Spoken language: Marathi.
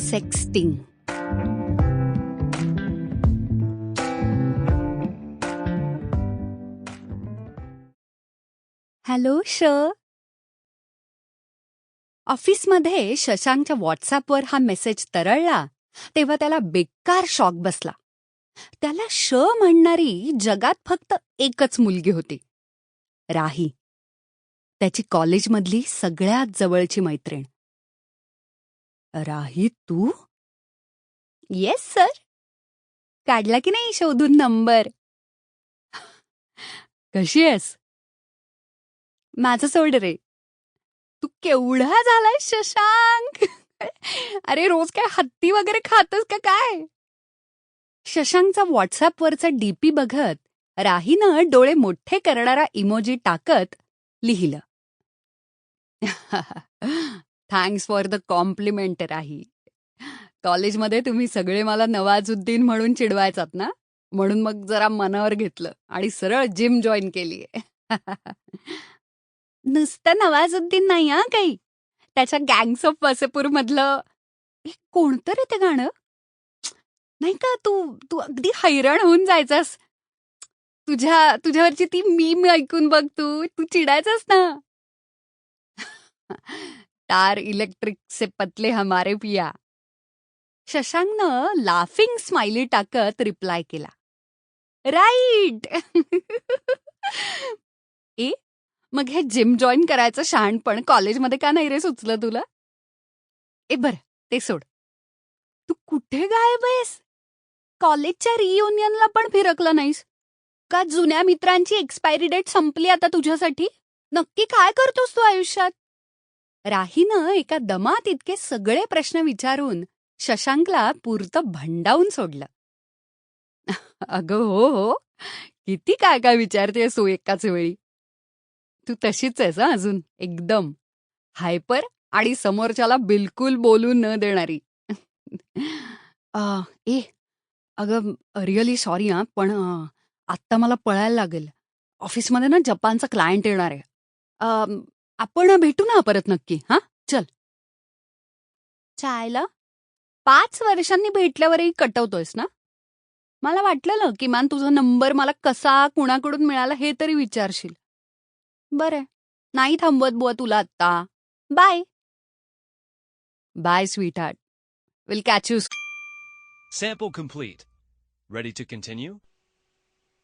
सेक्स्टिंग. हॅलो ऑफिसमध्ये शशांकच्या व्हॉट्सअपवर हा मेसेज तरळला तेव्हा त्याला बेकार शॉक बसला. त्याला म्हणणारी जगात फक्त एकच मुलगी होती, राही, त्याची कॉलेजमधली सगळ्यात जवळची मैत्रीण. राही तू? Yes sir. काढला की नाही शोधून नंबर? कशी आहेस? माझं सोड रे, तू केवढा झालाय शशांक. अरे रोज काय हत्ती वगैरे खातस का काय? शशांकचा व्हॉट्सअपवरचा डीपी बघत राहीनं डोळे मोठे करणारा इमोजी टाकत लिहिलं, थँक्स फॉर द कॉम्प्लिमेंट राही. कॉलेजमध्ये तुम्ही सगळे मला नवाजुद्दीन म्हणून चिडवायचात ना, म्हणून मग जरा मनावर घेतलं आणि सरळ जिम जॉईन केलीये. नुसतं नवाजुद्दीन नाही हा काही, त्याच्या गँग्स ऑफ वसेपूर मधलं कोणतं रे ते गाणं नाही का, तू तू अगदी हैराण होऊन जायचास. तुझ्यावरची ती मीम ऐकून बघ, तू तू चिडायचास ना. तार इलेक्ट्रिक से पतले हमारे पिया. शशांकनं लाफिंग स्माइली टाकत रिप्लाय केला, राईट. ए मग हे जिम जॉईन करायचं शहाणपण कॉलेजमध्ये का नाही रे सुचलं तुला? बरं ते सोड, तू कुठे गायब आहेस? कॉलेजच्या रियुनियनला पण फिरकला नाहीस का? जुन्या मित्रांची एक्सपायरी डेट संपली आता तुझ्यासाठी? नक्की काय करतोस तू आयुष्यात? राहीनं एका दमात इतके सगळे प्रश्न विचारून शशांकला पुरतं भंडावून सोडलं. अगं हो, किती काय काय विचारतेस तू एकाच वेळी. तू तशीच आहेस अजून, एकदम हायपर आणि समोरच्याला बिलकुल बोलू न देणारी. ए अगं रिअली सॉरी हा, पण आत्ता मला पळायला लागेल. ऑफिसमध्ये ना जपानचा क्लायंट येणार आहे. आपण भेटू ना परत नक्की. हा चल. चायला 5 वर्षांनी भेटल्यावरही कटवतोयस ना? मला वाटलेलं किमान तुझा नंबर मला कसा कुणाकडून मिळाला हे तरी विचारशील. बरं, नाही थांबवत बुवा तुला आत्ता. Bye. Bye sweetheart. Will catch you. Sample complete. Ready to continue?